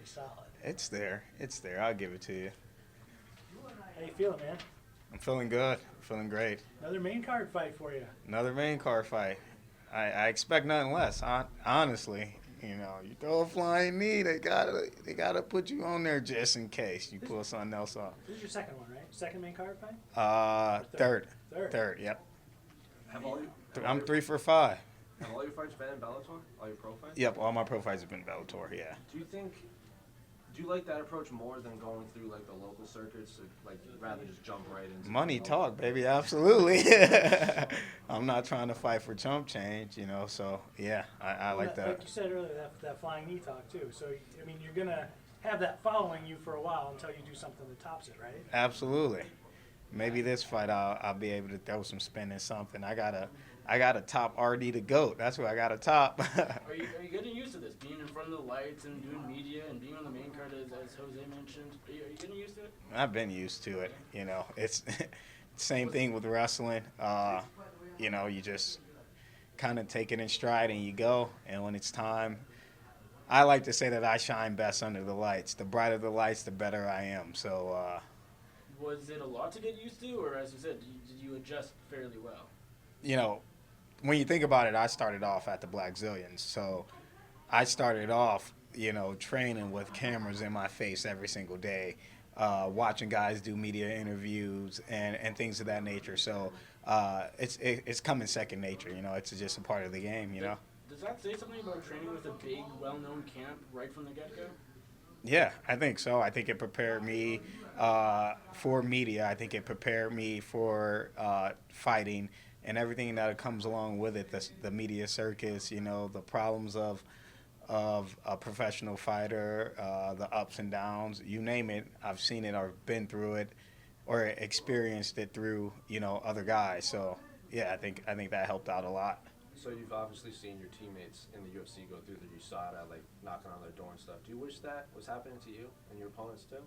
pretty solid. It's there. It's there. I'll give it to you. How you feeling, man? I'm feeling good. I'm feeling great. Another main card fight for you. Another main card fight. I expect nothing less. Honestly, you throw a flying knee, they gotta put you on there just in case you pull something else off. This is your second one, right? Second main card fight? Third. Third. Yep. I'm 3 for 5. Have all your fights been in Bellator? All your pro fights? Yep, all my pro fights have been Bellator. Yeah. Do you like that approach more than going through like the local circuits? Like you'd rather just jump right into Money talk, baby. Absolutely. I'm not trying to fight for chump change, So yeah, I like that. Like you said earlier, that flying knee talk too. So I mean, you're gonna have that following you for a while until you do something that tops it, right? Absolutely. Maybe this fight I'll be able to throw some spin in something. I gotta top RD the GOAT. That's what I gotta top. Are you getting used to this, being in front of the lights and doing media and being on the main card as Jose mentioned? Are you getting used to it? I've been used to it. It's same thing with wrestling. You just kind of take it in stride and you go. And when it's time, I like to say that I shine best under the lights. The brighter the lights, the better I am. So. Was it a lot to get used to, or as you said, did you adjust fairly well? When you think about it, I started off at the Black Zillions. So I started off, training with cameras in my face every single day, watching guys do media interviews and things of that nature. So it's coming second nature. It's just a part of the game, Does that say something about training with a big, well-known camp right from the get-go? Yeah, I think so. I think it prepared me for media. I think it prepared me for fighting and everything that comes along with it, the media circus, the problems of a professional fighter, the ups and downs, you name it. I've seen it or been through it or experienced it through, other guys. So, yeah, I think that helped out a lot. So you've obviously seen your teammates in the UFC go through the USADA, like knocking on their door and stuff. Do you wish that was happening to you and your opponents too?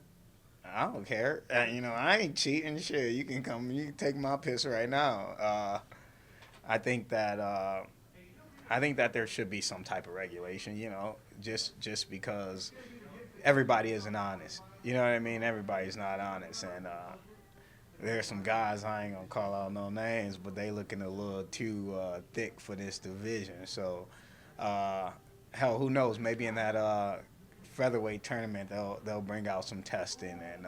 I don't care. I ain't cheating. Shit, you can take my piss right now. I think that there should be some type of regulation. Just because everybody isn't honest. You know what I mean? Everybody's not honest, and there's some guys, I ain't gonna call out no names, but they looking a little too thick for this division. So, hell, who knows? Maybe in that featherweight tournament, they'll bring out some testing and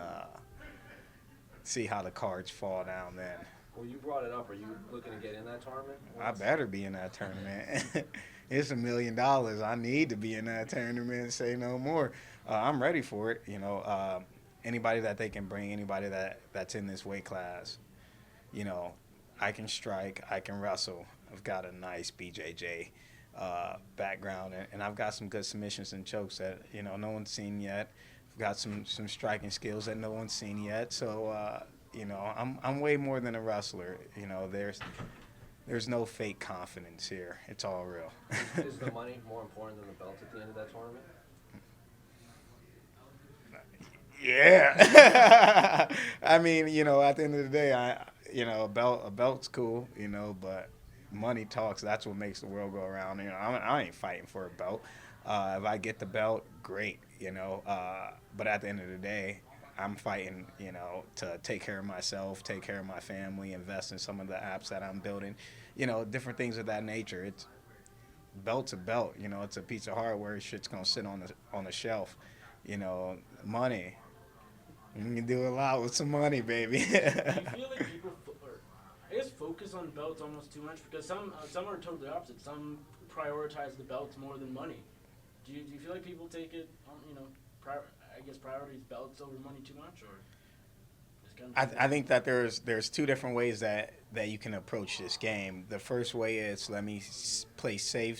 see how the cards fall down then. Well, you brought it up. Are you looking to get in that tournament? I better be in that tournament. It's $1 million. I need to be in that tournament. Say no more. I'm ready for it. Anybody that they can bring, anybody that's in this weight class, I can strike, I can wrestle. I've got a nice BJJ background, and I've got some good submissions and chokes that, no one's seen yet. I've got some striking skills that no one's seen yet. So, I'm way more than a wrestler. There's no fake confidence here. It's all real. Is the money more important than the belt at the end of that tournament? Yeah. I mean, at the end of the day, a belt's cool, but money talks. That's what makes the world go around. I ain't fighting for a belt. If I get the belt, great, but at the end of the day, I'm fighting, to take care of myself, take care of my family, invest in some of the apps that I'm building, different things of that nature. It's belt's a belt, it's a piece of hardware. Shit's gonna sit on the shelf, money. You can do a lot with some money, baby. Do you feel like people, focus on belts almost too much? Because some are totally opposite. Some prioritize the belts more than money. Do you feel like people take it, priorities belts over money too much, or? I think that there's two different ways that you can approach this game. The first way is let me play safe,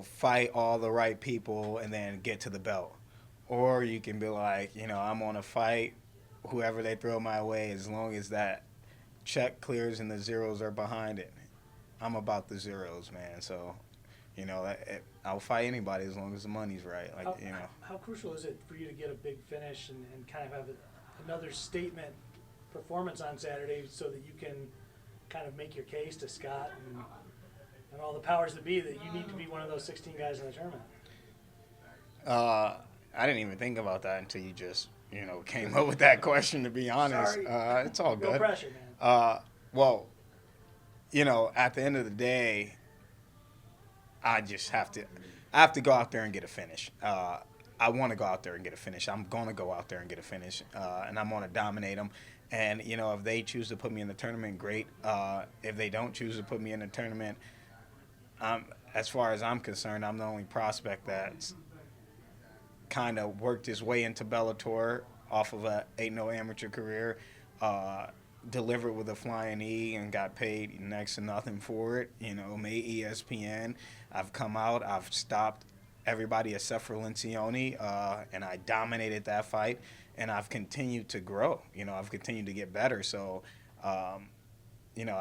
fight all the right people and then get to the belt. Or you can be like, I'm on a fight, whoever they throw my way, as long as that check clears and the zeros are behind it. I'm about the zeros, man. So, I'll fight anybody as long as the money's right. How crucial is it for you to get a big finish and kind of have another statement performance on Saturday so that you can kind of make your case to Scott and all the powers that be that you need to be one of those 16 guys in the tournament? I didn't even think about that until you just, came up with that question, to be honest. Sorry. It's all No good. pressure, man. Well, at the end of the day, I have to go out there and get a finish. I want to go out there and get a finish. I'm going to go out there and get a finish, and I'm going to dominate them. And, if they choose to put me in the tournament, great. If they don't choose to put me in the tournament, as far as I'm concerned, I'm the only prospect that's kind of worked his way into Bellator off of a 8-0 amateur career, delivered with a flying E and got paid next to nothing for it, made ESPN. I've come out, I've stopped everybody except for Lencioni, and I dominated that fight, and I've continued to grow. I've continued to get better. So, I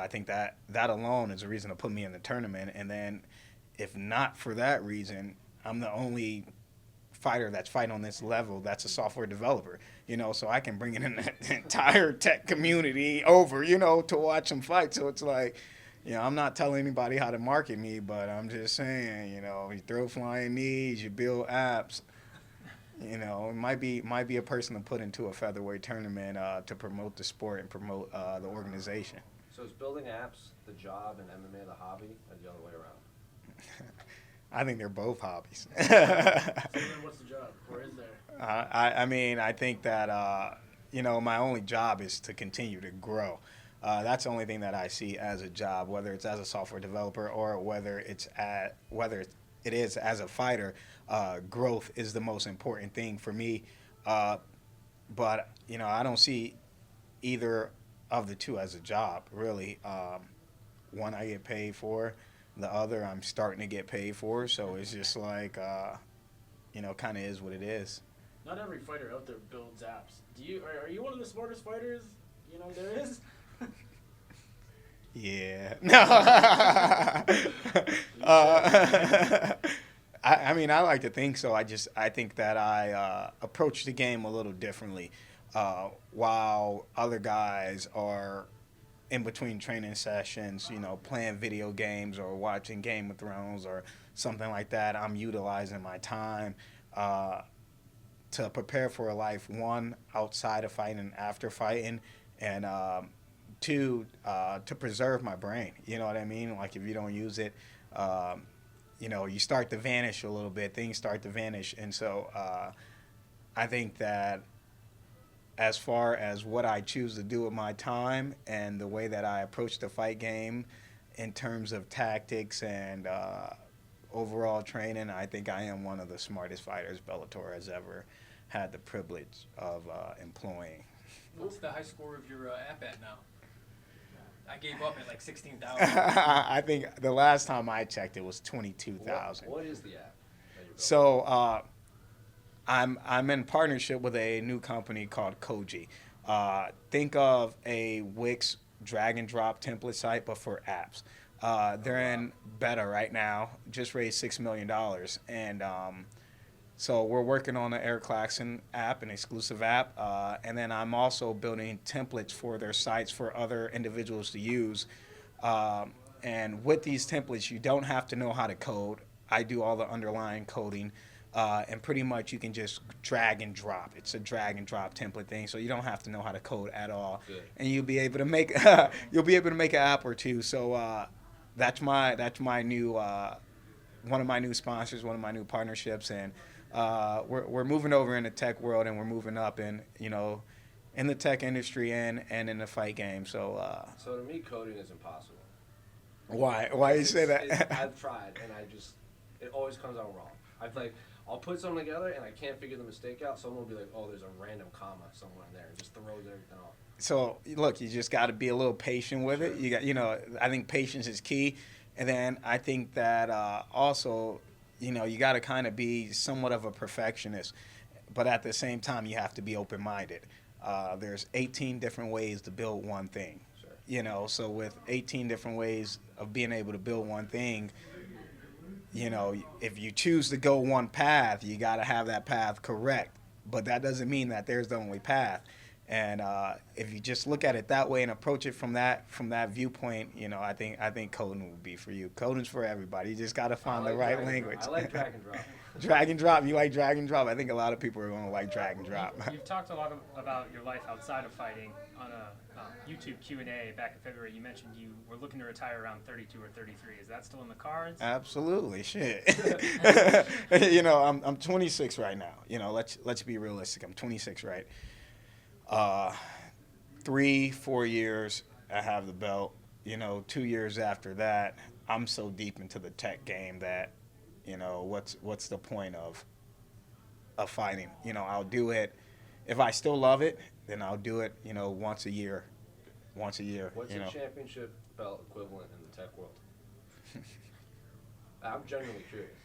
think that alone is a reason to put me in the tournament. And then if not for that reason, I'm the only fighter that's fighting on this level that's a software developer, so I can bring in the entire tech community over, to watch them fight. So it's like, I'm not telling anybody how to market me, but I'm just saying, you throw flying knees, you build apps, it might be a person to put into a featherweight tournament to promote the sport and promote the organization. So is building apps the job and MMA the hobby, or the other way around? I think they're both hobbies. So then what's the job? Or is there? I think that, my only job is to continue to grow. That's the only thing that I see as a job, whether it's as a software developer or whether it is as a fighter. Growth is the most important thing for me. But, I don't see either of the two as a job, really. One I get paid for. The other I'm starting to get paid for, so it's just like, kind of is what it is. Not every fighter out there builds apps. Are you one of the smartest fighters there is? Yeah. No. I like to think so. I think that I approach the game a little differently. While other guys are in between training sessions, playing video games or watching Game of Thrones or something like that, I'm utilizing my time to prepare for a life, one, outside of fighting and after fighting, and two, to preserve my brain. You know what I mean? Like, if you don't use it, you start to vanish a little bit. Things start to vanish. And so I think that as far as what I choose to do with my time and the way that I approach the fight game in terms of tactics and overall training, I think I am one of the smartest fighters Bellator has ever had the privilege of employing. What's the high score of your app at now? I gave up at like 16,000. I think the last time I checked it was 22,000. What is the app that you're building? So I'm in partnership with a new company called Koji. Think of a Wix drag and drop template site, but for apps. They're in beta right now, just raised $6 million. And so we're working on the Eric Claxton app, an exclusive app. And then I'm also building templates for their sites for other individuals to use. And with these templates, you don't have to know how to code. I do all the underlying coding. And pretty much you can just drag and drop. It's a drag and drop template thing, so you don't have to know how to code at all. Good. And you'll be able to make an app or two. So that's my new one of my new sponsors, one of my new partnerships, and we're moving over in the tech world, and we're moving up in in the tech industry and in the fight game. So So to me, coding is impossible. why you say that? I've tried, and it always comes out wrong. I'll put something together and I can't figure the mistake out. Someone will be like, "Oh, there's a random comma somewhere in there," and just throws everything off. So look, you just got to be a little patient with it. You got, I think patience is key, and then I think that also, you got to kind of be somewhat of a perfectionist, but at the same time, you have to be open-minded. There's 18 different ways to build one thing. Sure. So with 18 different ways of being able to build one thing, if you choose to go one path, you got to have that path correct. But that doesn't mean that there's the only path. And if you just look at it that way and approach it from that viewpoint, I think coding would be for you. Coding's for everybody. You just got to find the right language. I like drag and drop. Drag and drop. You like drag and drop? I think a lot of people are going to like drag and drop. You've talked a lot about your life outside of fighting on a YouTube Q&A back in February. You mentioned you were looking to retire around 32 or 33. Is that still in the cards? Absolutely, shit. I'm 26 right now. Let's be realistic. I'm 26, right? 3-4 years I have the belt. 2 years after that, I'm so deep into the tech game that, what's the point of fighting? I'll do it if I still love it. Then I'll do it. Once a year. What's your championship belt equivalent in the tech world? I'm genuinely curious.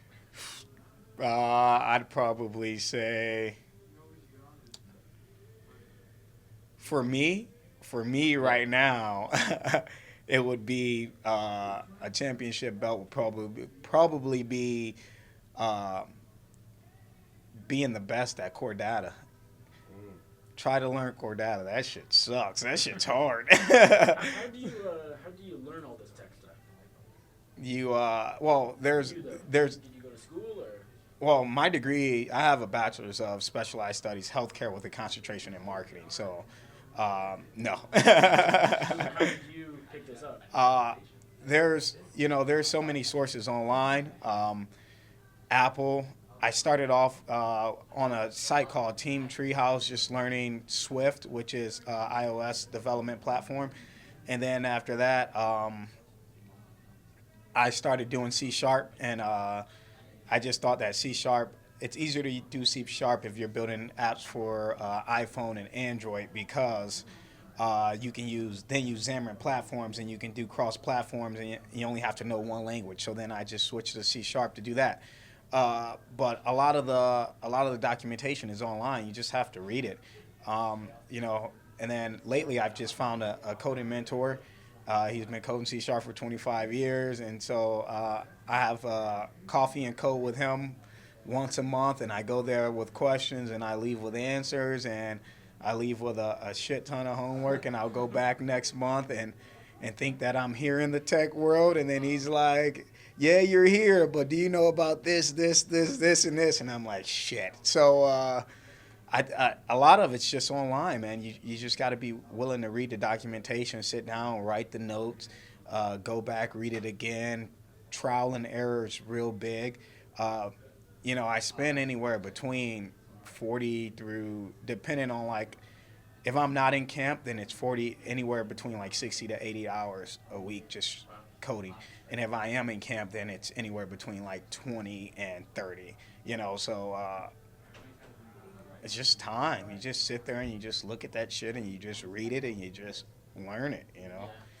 I'd probably say, for me right now, it would be a championship belt would probably be being the best at core data. Try to learn core data. That shit sucks. That shit's hard. How do you learn all this tech stuff? There's Did you go to school or? Well, my degree, I have a bachelor's of specialized studies, healthcare with a concentration in marketing. So, no. How did you pick this up? There's so many sources online. Apple. I started off on a site called Team Treehouse, just learning Swift, which is iOS development platform. And then after that, I started doing C#, and I just thought that C#, it's easier to do C# if you're building apps for iPhone and Android, because you can use Xamarin platforms, and you can do cross platforms, and you only have to know one language. So then I just switched to C# to do that. But a lot of the documentation is online. You just have to read it, And then lately, I've just found a coding mentor. He's been coding C# for 25 years, and so I have coffee and code with him once a month, and I go there with questions, and I leave with answers, and I leave with a shit ton of homework, and I'll go back next month and think that I'm here in the tech world, and then he's like, yeah, you're here, but do you know about this, and this? And I'm like, shit. So a lot of it's just online, man. You just got to be willing to read the documentation, sit down, write the notes, go back, read it again. Trial and error is real big. I spend anywhere between 40 through, depending on if I'm not in camp, then it's 40, anywhere between 60 to 80 hours a week just coding. And if I am in camp, then it's anywhere between 20 and 30, so it's just time. You just sit there and you just look at that shit and you just read it and you just learn it,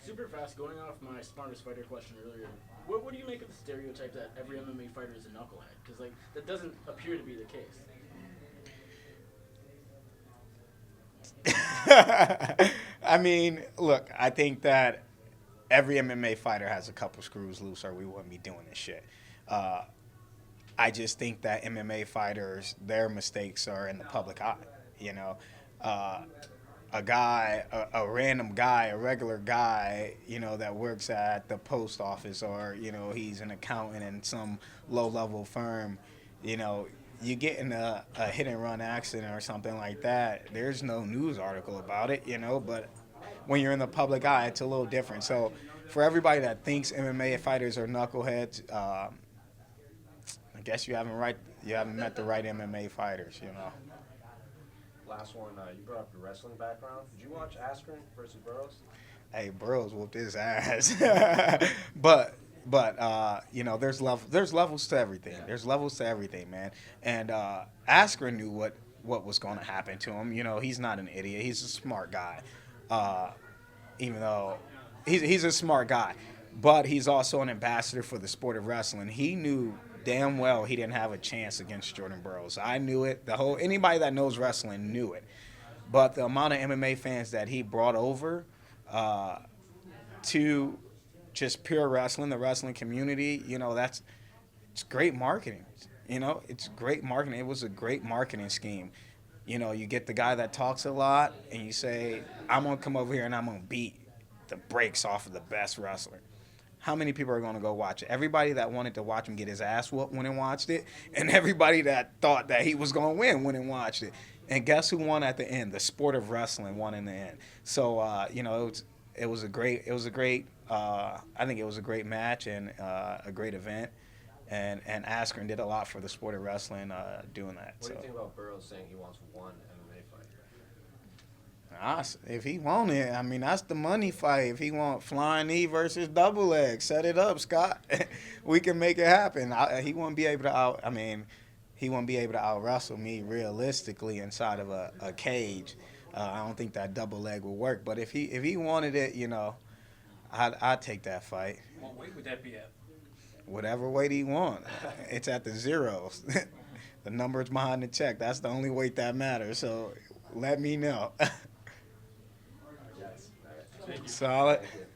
Super fast, going off my smartest fighter question earlier, what do you make of the stereotype that every MMA fighter is a knucklehead? Because that doesn't appear to be the case. I mean, look, I think that every MMA fighter has a couple screws loose, or we wouldn't be doing this shit. I just think that MMA fighters, their mistakes are in the public eye. A random guy, a regular guy, that works at the post office, or he's an accountant in some low-level firm. You get in a hit and run accident or something like that, there's no news article about it, but when you're in the public eye, it's a little different. So for everybody that thinks MMA fighters are knuckleheads, I guess you haven't met the right MMA fighters, Last one, you brought up your wrestling background. Did you watch Askren versus Burroughs? Hey, Burroughs whooped his ass. but there's levels to everything. Yeah. There's levels to everything, man. And Askren knew what was going to happen to him. He's not an idiot. He's a smart guy. Even though he's a smart guy, but he's also an ambassador for the sport of wrestling. He knew damn well he didn't have a chance against Jordan Burroughs. I knew it. Anybody that knows wrestling knew it. But the amount of MMA fans that he brought over to just pure wrestling, the wrestling community, it's great marketing. It's great marketing. It was a great marketing scheme. You get the guy that talks a lot, and you say, I'm going to come over here and I'm going to beat the brakes off of the best wrestler. how many people are going to go watch it? Everybody that wanted to watch him get his ass whooped went and watched it, and everybody that thought that he was going to win went and watched it. And guess who won at the end? The sport of wrestling won in the end. So you know, it was a great I think it was a great match and a great event. And Askren did a lot for the sport of wrestling doing that. What do you think about Burroughs saying he wants one MMA fight? If he want it, I mean, that's the money fight. If he want flying knee versus double leg, set it up, Scott. We can make it happen. He won't be able to he won't be able to out wrestle me realistically inside of a cage. I don't think that double leg will work. But if he wanted it, you know, I'd take that fight. What weight would that be at? Whatever weight he want. It's at the zeros. The number's behind the check. That's the only weight that matters. So let me know. Yes. Solid. Thank you.